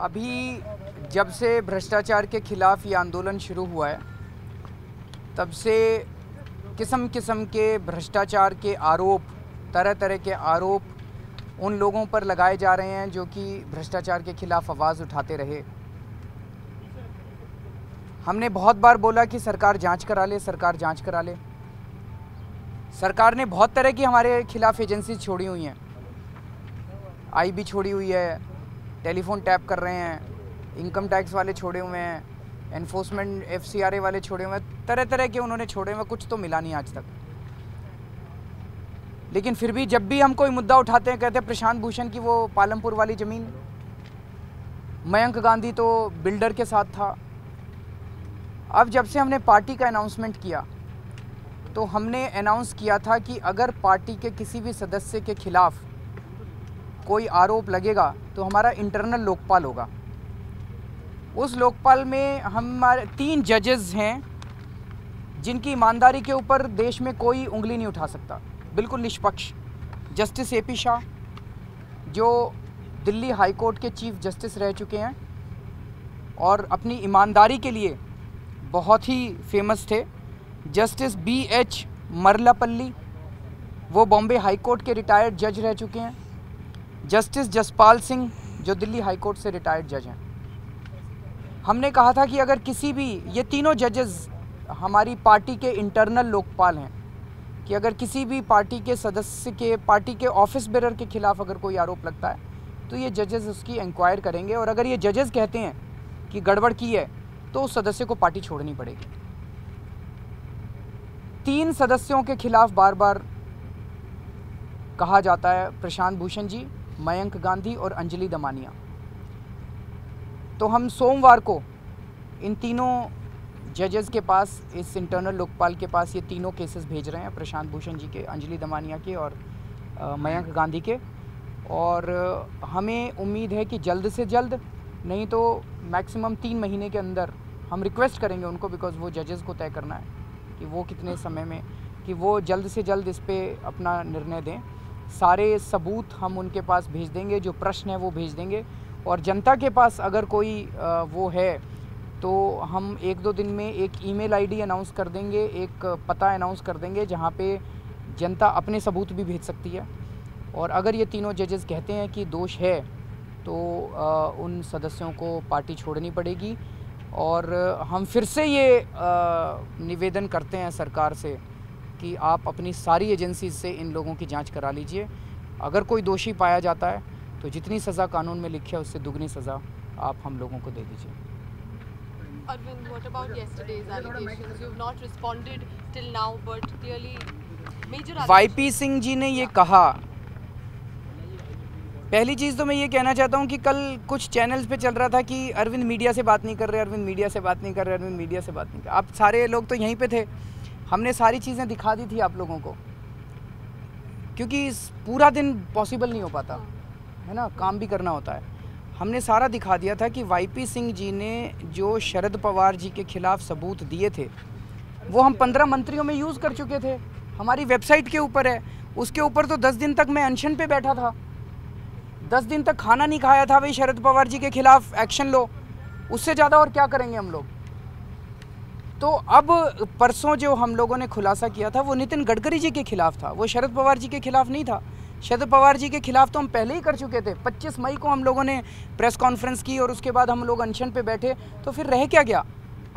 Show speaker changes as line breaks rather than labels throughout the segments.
अभी जब से भ्रष्टाचार के खिलाफ ये आंदोलन शुरू हुआ है, तब से किस्म किस्म के भ्रष्टाचार के आरोप, तरह तरह के आरोप उन लोगों पर लगाए जा रहे हैं जो कि भ्रष्टाचार के खिलाफ आवाज़ उठाते रहे। हमने बहुत बार बोला कि सरकार जांच करा ले, सरकार जांच करा ले। सरकार ने बहुत तरह की हमारे खिलाफ एजेंसी छोड़ी हुई हैं, आईबी छोड़ी हुई है, टेलीफोन टैप कर रहे हैं, इनकम टैक्स वाले छोड़े हुए हैं, एनफोर्समेंट एफसीआरए वाले छोड़े हुए हैं, तरह तरह के उन्होंने छोड़े हुए, कुछ तो मिला नहीं आज तक। लेकिन फिर भी जब भी हम कोई मुद्दा उठाते हैं, कहते हैं प्रशांत भूषण की वो पालमपुर वाली ज़मीन, मयंक गांधी तो बिल्डर के साथ था। अब जब से हमने पार्टी का अनाउंसमेंट किया तो हमने अनाउंस किया था कि अगर पार्टी के किसी भी सदस्य के खिलाफ कोई आरोप लगेगा तो हमारा इंटरनल लोकपाल होगा। उस लोकपाल में हमारे 3 जजेस हैं जिनकी ईमानदारी के ऊपर देश में कोई उंगली नहीं उठा सकता, बिल्कुल निष्पक्ष। जस्टिस एपी शाह जो दिल्ली हाई कोर्ट के चीफ जस्टिस रह चुके हैं और अपनी ईमानदारी के लिए बहुत ही फेमस थे। जस्टिस BH मरलापल्ली, वो बॉम्बे हाई कोर्ट के रिटायर्ड जज रह चुके हैं। जस्टिस जसपाल सिंह जो दिल्ली हाई कोर्ट से रिटायर्ड जज हैं। हमने कहा था कि अगर किसी भी, ये तीनों जजेस हमारी पार्टी के इंटरनल लोकपाल हैं, कि अगर किसी भी पार्टी के सदस्य के, पार्टी के ऑफिस बेरर के खिलाफ अगर कोई आरोप लगता है तो ये जजेस उसकी इंक्वायर करेंगे, और अगर ये जजेस कहते हैं कि गड़बड़ की है तो उस सदस्य को पार्टी छोड़नी पड़ेगी। 3 सदस्यों के खिलाफ बार बार कहा जाता है, प्रशांत भूषण जी, मयंक गांधी और अंजलि दमानिया। तो हम सोमवार को इन तीनों जजेस के पास, इस इंटरनल लोकपाल के पास ये तीनों केसेस भेज रहे हैं, प्रशांत भूषण जी के, अंजलि दमानिया के और मयंक गांधी के। और हमें उम्मीद है कि जल्द से जल्द, नहीं तो मैक्सिमम 3 महीने के अंदर, हम रिक्वेस्ट करेंगे उनको, बिकॉज़ वो जजेस को तय करना है कि वो कितने समय में, कि वो जल्द से जल्द इस पे अपना निर्णय दें। सारे सबूत हम उनके पास भेज देंगे, जो प्रश्न है वो भेज देंगे, और जनता के पास अगर कोई वो है तो हम 1-2 दिन में एक ईमेल आईडी अनाउंस कर देंगे, एक पता अनाउंस कर देंगे जहाँ पे जनता अपने सबूत भी भेज सकती है। और अगर ये तीनों जजेस कहते हैं कि दोष है तो उन सदस्यों को पार्टी छोड़नी पड़ेगी। और हम फिर से ये निवेदन करते हैं सरकार से कि आप अपनी सारी एजेंसी से इन लोगों की जांच करा लीजिए। अगर कोई दोषी पाया जाता है तो जितनी सज़ा कानून में लिखी है उससे दुगनी सज़ा आप हम लोगों को दे दीजिए।
Arvind, what about yesterday's allegations? You've not responded till now, but clearly major allegations.
YP Singh ji ने ये कहा, पहली चीज़ तो मैं ये कहना चाहता हूँ कि कल कुछ चैनल्स पे चल रहा था कि अरविंद मीडिया से बात नहीं कर रहे, अरविंद मीडिया से बात नहीं कर रहे, अरविंद मीडिया से बात नहीं कर। आप सारे लोग तो यहीं पे थे, हमने सारी चीज़ें दिखा दी थी आप लोगों को, क्योंकि पूरा दिन पॉसिबल नहीं हो पाता है ना, काम भी करना होता है। हमने सारा दिखा दिया था कि YP सिंह जी ने जो शरद पवार जी के खिलाफ सबूत दिए थे वो हम 15 मंत्रियों में यूज़ कर चुके थे, हमारी वेबसाइट के ऊपर है। उसके ऊपर तो 10 दिन तक मैं अनशन पे बैठा था, 10 दिन तक खाना नहीं खाया था, भाई शरद पवार जी के खिलाफ एक्शन लो। उससे ज़्यादा और क्या करेंगे हम लोग। तो अब परसों जो हम लोगों ने खुलासा किया था वो नितिन गडकरी जी के खिलाफ था, वो शरद पवार जी के खिलाफ नहीं था। शरद पवार जी के खिलाफ तो हम पहले ही कर चुके थे। 25 मई को हम लोगों ने प्रेस कॉन्फ्रेंस की और उसके बाद हम लोग अनशन पे बैठे। तो फिर रह क्या गया,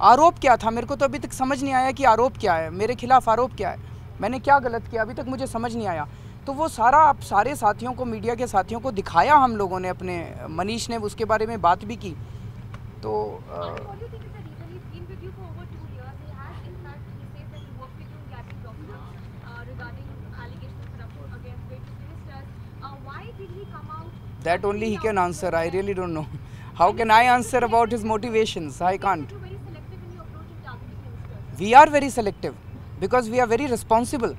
आरोप क्या था? मेरे को तो अभी तक समझ नहीं आया कि आरोप क्या है, मेरे खिलाफ आरोप क्या है, मैंने क्या गलत किया, अभी तक मुझे समझ नहीं आया। तो वो सारा आप सारे साथियों को, मीडिया के साथियों को दिखाया हम लोगों ने, अपने मनीष ने उसके बारे में बात भी की। तो that only he can answer. I really don't know. How can I answer about his motivations? I can't. We are very selective because we are very responsible.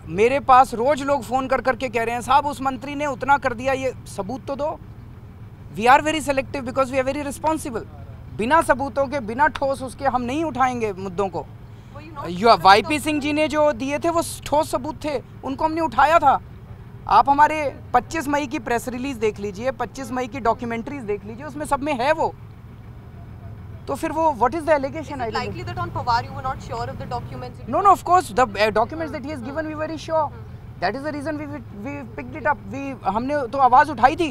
मेरे पास रोज लोग फ़ोन कर करके कह रहे हैं साहब उस मंत्री ने उतना कर दिया, ये सबूत तो दो। We are very selective because we are very responsible. बिना सबूतों के, बिना ठोस उसके हम नहीं उठाएंगे मुद्दों को। YP सिंह जी ने जो दिए थे वो ठोस सबूत थे, उनको हमने उठाया था। आप हमारे 25 मई की प्रेस रिलीज देख लीजिए, 25 मई की डॉक्यूमेंट्रीज देख लीजिए, उसमें सब में है वो। तो फिर वो what is the allegation?
Is it likely that on Pawar you were not sure of the documents?
No, of course the documents that he has given we were very sure. That is the reason we picked it up. हमने तो आवाज उठाई थी।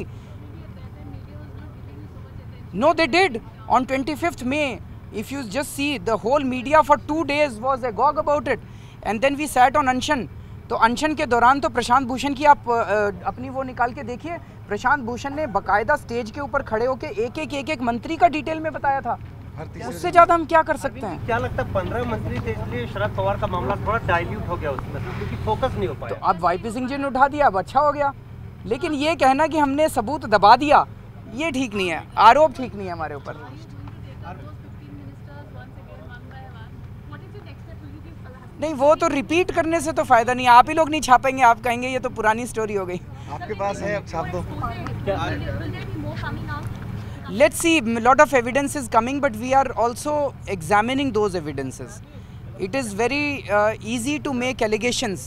No, they did. On 25th May, if you just see, the whole media for 2 days was agog about it. And then we sat on अनशन। तो अनशन के दौरान तो प्रशांत भूषण की आप अपनी वो निकाल के देखिए, प्रशांत भूषण ने बकायदा स्टेज के ऊपर खड़े होकर एक मंत्री का डिटेल में बताया था। उससे ज्यादा हम क्या कर सकते हैं?
क्या लगता है 15 मंत्री थे, इसलिए शरद पवार का मामला थोड़ा डाइल्यूट हो गया उसमें, क्योंकि फोकस नहीं हो पाया।
तो अब वाईपी सिंह जी ने उठा दिया, अब अच्छा हो गया। लेकिन ये कहना कि हमने सबूत दबा दिया, ये ठीक नहीं है, आरोप ठीक नहीं है हमारे ऊपर। नहीं, वो तो रिपीट करने से तो फायदा नहीं, आप ही लोग नहीं छापेंगे, आप कहेंगे ये तो पुरानी स्टोरी हो गई।
आपके पास है, अब छाप दो।
Let's see, lot of evidence is coming, but we are also examining those evidences. It is very easy to make allegations.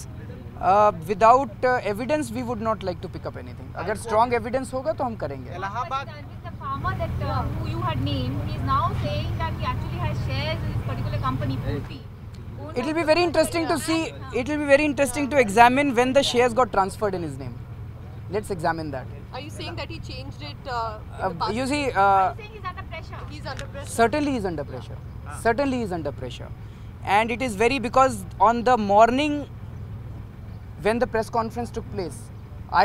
Without evidence, we would not like to pick up anything. अगर strong evidence होगा तो हम करेंगे।
The farmer that who you had named, he is now saying that he actually has shares in this particular company, Purti.
It will be very interesting to see. It will be very interesting to examine when the shares got transferred in his name. Let's examine that.
Are you saying that he changed it? In the past?
You see,
Saying he's under pressure.
He's under pressure.
certainly he is under pressure. Certainly he is under pressure, and it is very because on the morning when the press conference took place,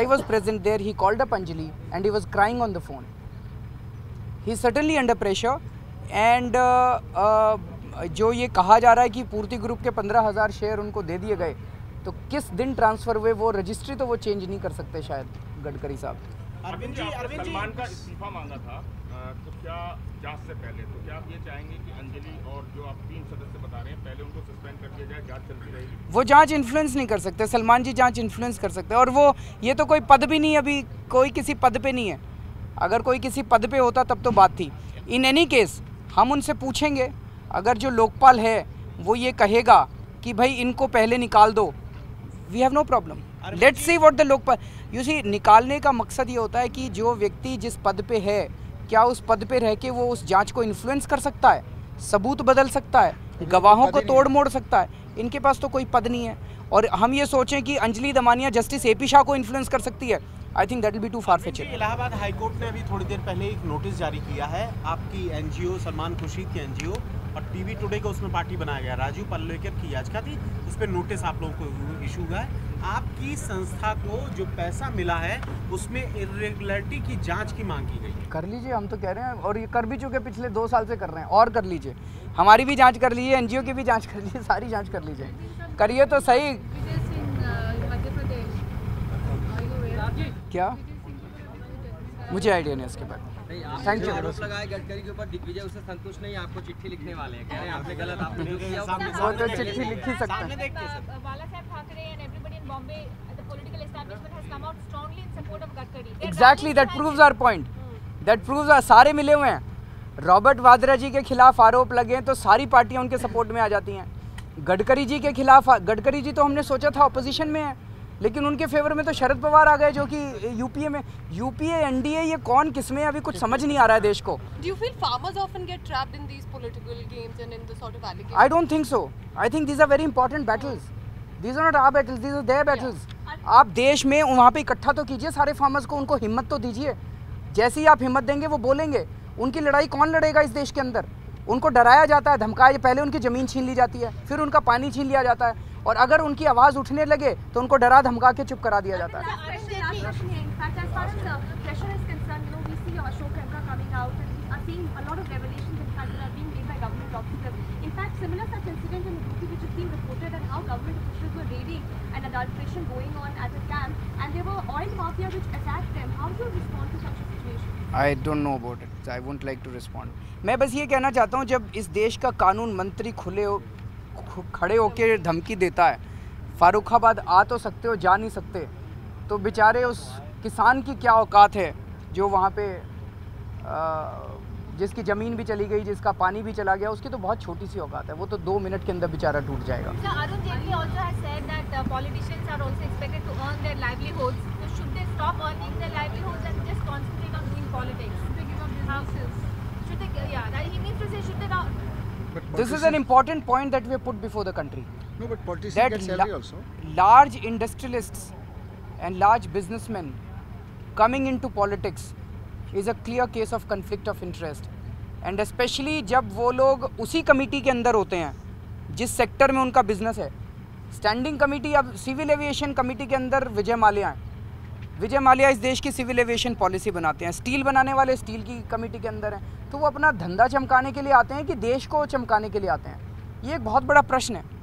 I was present there. He called up Anjali and he was crying on the phone. He is certainly under pressure, and जो ये कहा जा रहा है कि पूर्ति group के 15,000 share उनको दे दिए गए, तो किस दिन ट्रांसफर हुए वो रजिस्ट्री तो वो चेंज नहीं कर सकते शायद गडकरी साहब।
अरविंद जी, सलमान का इस्तीफा मांगा था, तो क्या जांच से पहले, तो क्या आप ये चाहेंगे कि अंजलि और जो आप 3 सदस्य बता रहे हैं पहले उनको सस्पेंड कर दिया जाए, जांच चलती रहेगी?
वो जांच इन्फ्लुएंस नहीं कर सकते, सलमान जी जांच इन्फ्लुएंस कर सकते हैं, और वो ये तो कोई पद भी नहीं, अभी कोई किसी पद पे नहीं है। अगर कोई किसी पद पे होता तब तो बात थी। इन एनी केस हम उनसे पूछेंगे, अगर जो लोकपाल है वो ये कहेगा कि भाई इनको पहले निकाल दो, we have no problem. Let's see what the Lokpal, you see, निकालने का मकसद ये होता है कि जो व्यक्ति जिस पद पे है, क्या उस पद पे रह के वो उस जांच को इन्फ्लुएंस कर सकता है, सबूत बदल सकता है, गवाहों को तोड़ मोड़ सकता है? इनके पास तो कोई पद नहीं है। और हम ये सोचें कि अंजलि दमानिया जस्टिस AP शाह को इन्फ्लुएंस कर सकती है, I think that will be too far fetched.
Allahabad high court ने अभी थोड़ी देर पहले एक नोटिस जारी किया है, आपकी NGO सलमान खुर्शीद की NGO और टीवी टुडे को उसमें पार्टी बनाया गया, राजू पल्लेकर की याचिका थी, उस पर नोटिस आप लोगों को इशू हुआ है। आपकी संस्था को जो पैसा मिला है उसमें इरेगुलरिटी की जांच की मांग की गई।
कर लीजिए, हम तो कह रहे हैं, और ये कर भी चुके, पिछले 2 साल से कर रहे हैं, और कर लीजिए, हमारी भी जांच कर लीजिए, NGO की भी जांच कर लीजिए, सारी जांच कर लीजिए, करिए तो सही। क्या, मुझे आइडिया नहीं इसके बारे में। Thank you.
आरोप लगाए गडकरी के ऊपर, दिग्विजय उससे संतुष्ट नहीं, आपको चिट्ठी लिखने वाले हैं, कह रहे हैं आपने गलत, आपने जो किया
वो तो चिट्ठी लिख ही सकते हैं।
Bala Saheb Thackeray and everybody in Bombay, the political establishment has come out strongly in support of Gadkari.
Exactly, that proves our point. That proves our, सारे मिले हुए हैं। रॉबर्ट वाड्रा जी के खिलाफ आरोप लगे हैं तो सारी पार्टियां उनके सपोर्ट में आ जाती हैं। गडकरी जी के खिलाफ, गडकरी जी तो हमने सोचा था अपोजिशन में है, लेकिन उनके फेवर में तो शरद पवार आ गए, जो कि यूपीए में, यूपीए NDA, ये कौन किसमें अभी कुछ समझ नहीं आ रहा है देश को।
Do you feel farmers often get trapped in these political games and in the sort of allegations?
I don't think so. I think these are very important battles. These are not our battles, these are their battles. आप देश में वहाँ पे इकट्ठा तो कीजिए सारे farmers को, उनको हिम्मत तो दीजिए। जैसे ही आप हिम्मत देंगे वो बोलेंगे। उनकी लड़ाई कौन लड़ेगा इस देश के अंदर? उनको डराया जाता है, धमकाया, पहले उनकी ज़मीन छीन ली जाती है, फिर उनका पानी छीन लिया जाता है, और अगर उनकी आवाज़ उठने लगे तो उनको डरा धमका के चुप करा दिया जाता है। I don't know about it. I won't like to respond. मैं बस ये कहना चाहता हूँ, जब इस देश का कानून मंत्री खड़े होकर धमकी देता है, फारुखाबाद आ तो सकते हो, जा नहीं सकते, तो बेचारे उस किसान की क्या औकात है जो वहाँ पे जिसकी ज़मीन भी चली गई, जिसका पानी भी चला गया, उसकी तो बहुत छोटी सी औकात है, वो तो 2 मिनट के अंदर बेचारा टूट जाएगा।
Arun Jaitley also has said that politicians are also expected to earn their livelihoods stop earning their livelihoods and just concentrate on doing politics? Should they give up businesses? Should they? Yeah, that he means to say, should they not?
This is an important point that we put before the country.
No, but politicians
That
get salary also.
large industrialists and large businessmen coming into politics is a clear case of conflict of interest. And especially जब वो लोग उसी committee के अंदर होते हैं जिस sector में उनका बिजनेस है. स्टैंडिंग कमेटी, अब सिविल एविएशन कमेटी के अंदर विजय माल्या हैं. विजय माल्या इस देश की सिविल एविएशन पॉलिसी बनाते हैं. स्टील बनाने वाले स्टील की कमेटी के अंदर हैं. तो वो अपना धंधा चमकाने के लिए आते हैं कि देश को चमकाने के लिए आते हैं? ये एक बहुत बड़ा प्रश्न है.